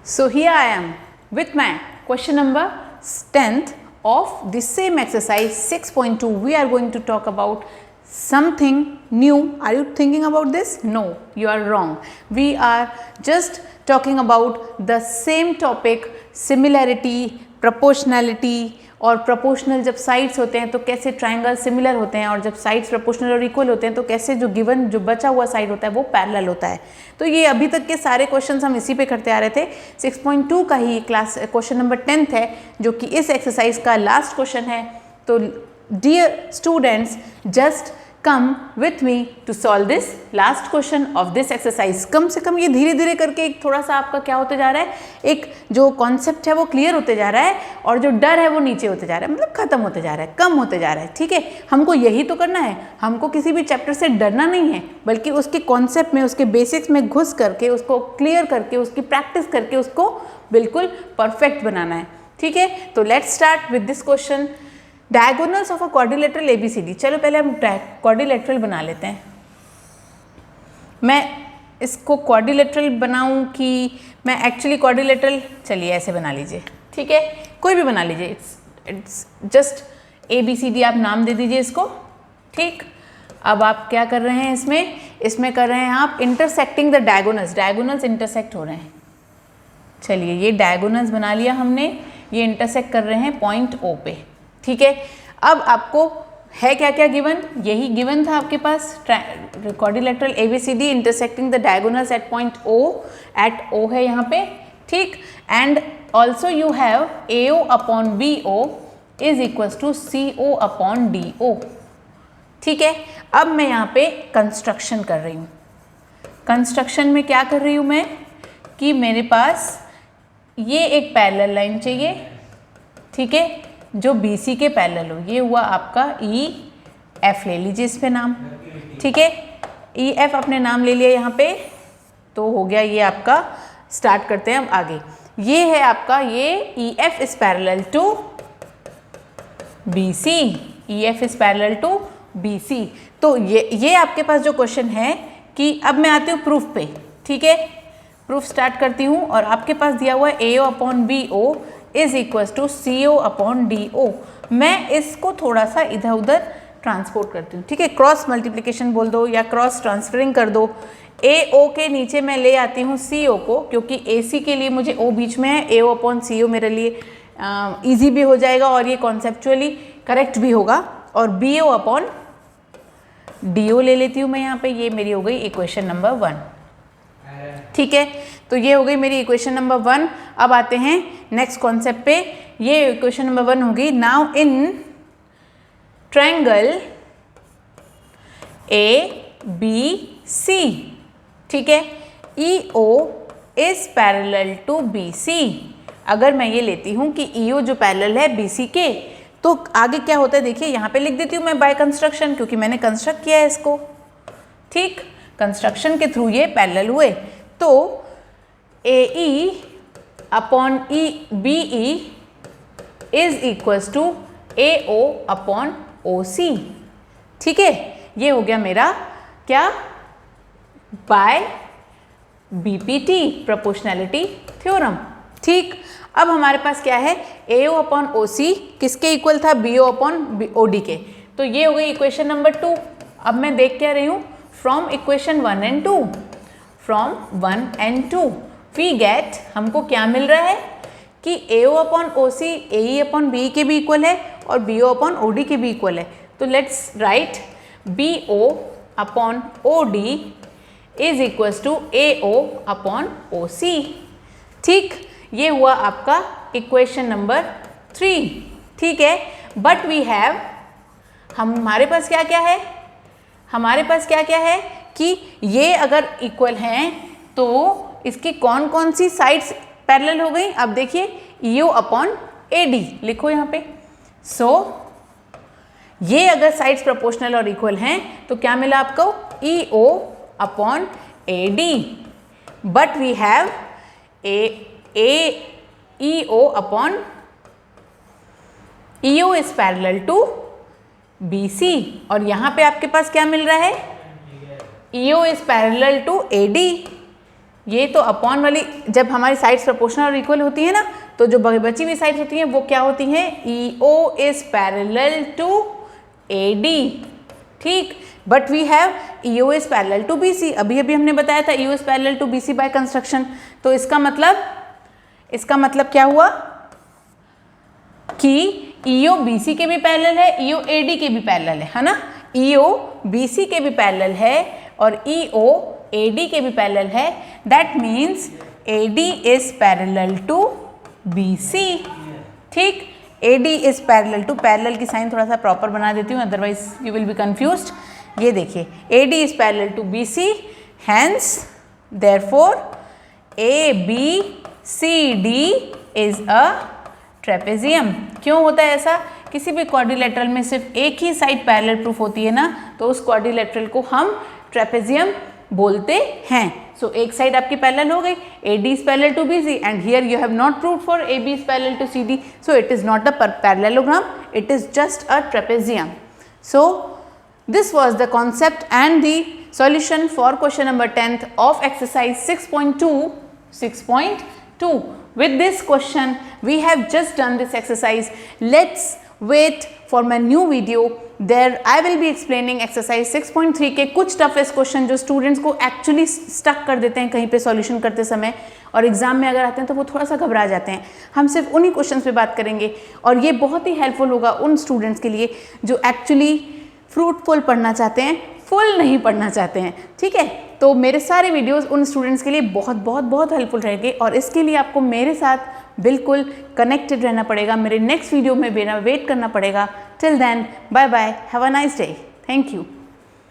So here I am with my question number 10th of the same exercise 6.2. We are going to talk about something new. Are you thinking about this? No, you are wrong. We are just talking about the same topic, similarity, proportionality. और proportional जब sides होते हैं तो कैसे triangle similar होते हैं, और जब साइड्स प्रोपोर्शनल और इक्वल होते हैं तो कैसे जो गिवन जो बचा हुआ साइड होता है वो पैरेलल होता है। तो ये अभी तक के सारे क्वेश्चंस हम इसी पे करते आ रहे थे। 6.2 का ही क्लास क्वेश्चन नंबर 10th है, जो कि इस एक्सरसाइज का लास्ट क्वेश्चन है। तो dear students, just come with me to solve this last question of this exercise. कम से कम ये धीरे धीरे करके एक थोड़ा सा आपका क्या होते जा रहा है, एक जो कॉन्सेप्ट है वो क्लियर होते जा रहा है, और जो डर है वो नीचे होते जा रहा है, मतलब खत्म होते जा रहा है, कम होते जा रहा है। ठीक है, हमको यही तो करना है, हमको किसी भी चैप्टर से डरना नहीं है, बल्कि उसके कॉन्सेप्ट में, उसके बेसिक्स में घुस करके, उसको क्लियर करके, उसकी प्रैक्टिस करके उसको बिल्कुल परफेक्ट बनाना है। ठीक है, तो let's start with this question. Diagonals of a quadrilateral ABCD। चलो पहले हम क्वाड्रिलेटरल बना लेते हैं। मैं इसको क्वाड्रिलेटरल बनाऊं कि मैं एक्चुअली क्वाड्रिलेटरल, चलिए ऐसे बना लीजिए। ठीक है, कोई भी बना लीजिए, इट्स जस्ट ABCD आप नाम दे दीजिए इसको। ठीक, अब आप क्या कर रहे हैं इसमें कर रहे हैं आप intersecting the diagonals. Diagonals intersect हो रहे हैं। चलिए, ये डायगोनल्स बना लिया हमने, ये इंटरसेक्ट कर रहे हैं पॉइंट O पे। ठीक है, अब आपको है क्या क्या गिवन, यही गिवन था आपके पास, quadrilateral ABCD intersecting the diagonals at point O, at O है यहाँ पे। ठीक, and also you have AO upon BO is equals to CO upon DO। ठीक है, अब मैं यहाँ पे कंस्ट्रक्शन कर रही हूँ। कंस्ट्रक्शन में क्या कर रही हूँ मैं, कि मेरे पास ये एक पैरेलल लाइन चाहिए, ठीक है, जो BC के पैरेलल हो। ये हुआ आपका EF, ले लीजिए इस पे नाम। ठीक है, EF अपने नाम ले लिया यहाँ पे, तो हो गया ये आपका। स्टार्ट करते हैं अब आगे। ये है आपका, ये EF is parallel to BC, EF is parallel to BC। तो ये आपके पास जो क्वेश्चन है, कि अब मैं आती हूँ प्रूफ पे। ठीक है, प्रूफ स्टार्ट करती हूँ, और आपके पास दिया हुआ है AO upon BO is equals to CO upon DO। मैं इसको थोड़ा सा इधर उधर ट्रांसपोर्ट करती हूँ। ठीक है, क्रॉस मल्टीप्लिकेशन बोल दो या क्रॉस ट्रांसफरिंग कर दो। AO के नीचे मैं ले आती हूँ CO को, क्योंकि AC के लिए मुझे O बीच में है, AO अपॉन CO मेरे लिए ईजी भी हो जाएगा, और ये कॉन्सेप्चुअली करेक्ट भी होगा। और BO अपॉन DO ले लेती हूँ मैं यहाँ पे। ये मेरी हो गई इक्वेशन नंबर 1। ठीक है, तो ये हो गई मेरी इक्वेशन नंबर 1। अब आते हैं नेक्स्ट कॉन्सेप्ट पे। ये इक्वेशन नंबर 1 होगी। नाउ इन ट्रायंगल ABC, ठीक है, EO is parallel to BC। अगर मैं ये लेती हूँ कि EO जो पैरेलल है BC के, तो आगे क्या होता है देखिए, यहाँ पे लिख देती हूँ मैं बाय कंस्ट्रक्शन, क्योंकि मैंने कंस्ट्रक्ट किया है इसको। ठीक, कंस्ट्रक्शन के थ्रू ये पैरेलल हुए। तो AE upon BE is equals to AO upon OC। ठीक है, ये हो गया मेरा क्या, बाय BPT, प्रोपोर्शनैलिटी थ्योरम। ठीक, अब हमारे पास क्या है, AO अपॉन OC किसके इक्वल था, BO अपॉन OD के। तो ये हो गई इक्वेशन नंबर 2। अब मैं देख क्या रही हूँ, from equation 1 and 2, from 1 and 2 we get, हमको क्या मिल रहा है, कि AO upon OC AE upon BE के भी इक्वल है, और BO अपॉन OD के भी इक्वल है। तो let's write BO upon OD is equals to AO upon OC। ठीक, ये हुआ आपका इक्वेशन नंबर 3। ठीक है, बट वी हैव, हमारे पास क्या क्या है, हमारे पास क्या क्या है, कि ये अगर इक्वल हैं तो इसकी कौन कौन सी साइड्स पैरेलल हो गई। अब देखिए, EO अपॉन AD लिखो यहाँ पे। सो ये अगर साइड्स प्रोपोर्शनल और इक्वल हैं तो क्या मिला आपको, EO upon AD। But we have EO upon EO is parallel to BC, और यहाँ पे आपके पास क्या मिल रहा है, EO is parallel to AD। ये तो अपॉन वाली जब हमारी साइड्स प्रोपोर्शनल और इक्वल होती है ना, तो जो बची हुई साइड्स होती हैं वो क्या होती हैं, EO is parallel to AD, ठीक। But we have EO is parallel to BC, अभी अभी हमने बताया था EO is parallel to BC by construction. तो इसका मतलब क्या हुआ कि EO BC के भी पैरेलल है, EO AD के भी पैरेलल है ना। EO BC के भी पैरेलल है और EO AD के भी पैरेलल है। That means AD is parallel to BC, ठीक। AD is parallel to, parallel की साइन थोड़ा सा प्रॉपर बना देती हूँ, otherwise you will be confused. ये देखिए AD is parallel to BC, hence therefore ABCD is a trapezium. क्यों होता है ऐसा, किसी भी क्वाड्रिलेटरल में सिर्फ एक ही साइड पैरेलल प्रूफ होती है ना, तो उस क्वाड्रिलेटरल को हम ट्रेपेजियम बोलते हैं। सो एक साइड आपकी पैरेलल हो गई, AD is parallel to BC and here you have not proved for AB is parallel to CD, so it is not a parallelogram, it is just a trapezium. So this was the concept and the solution for question number 10th of exercise 6.2. With this question we have just done this exercise. Let's wait for my new video. There I will be explaining exercise 6.3 के कुछ toughest question जो students को actually stuck कर देते हैं कहीं पे solution करते समय, और एग्जाम में अगर आते हैं तो वो थोड़ा सा घबरा जाते हैं। हम सिर्फ उन्हीं क्वेश्चंस पे बात करेंगे और ये बहुत ही हेल्पफुल होगा उन स्टूडेंट्स के लिए जो एक्चुअली फ्रूटफुल पढ़ना चाहते हैं, फुल नहीं पढ़ना चाहते हैं, ठीक है। तो मेरे सारे वीडियोस उन स्टूडेंट्स के लिए बहुत बहुत बहुत हेल्पफुल रहेंगे और इसके लिए आपको मेरे साथ बिल्कुल कनेक्टेड रहना पड़ेगा, मेरे नेक्स्ट वीडियो में मेरा वेट करना पड़ेगा। Till then bye bye, have a nice day, thank you.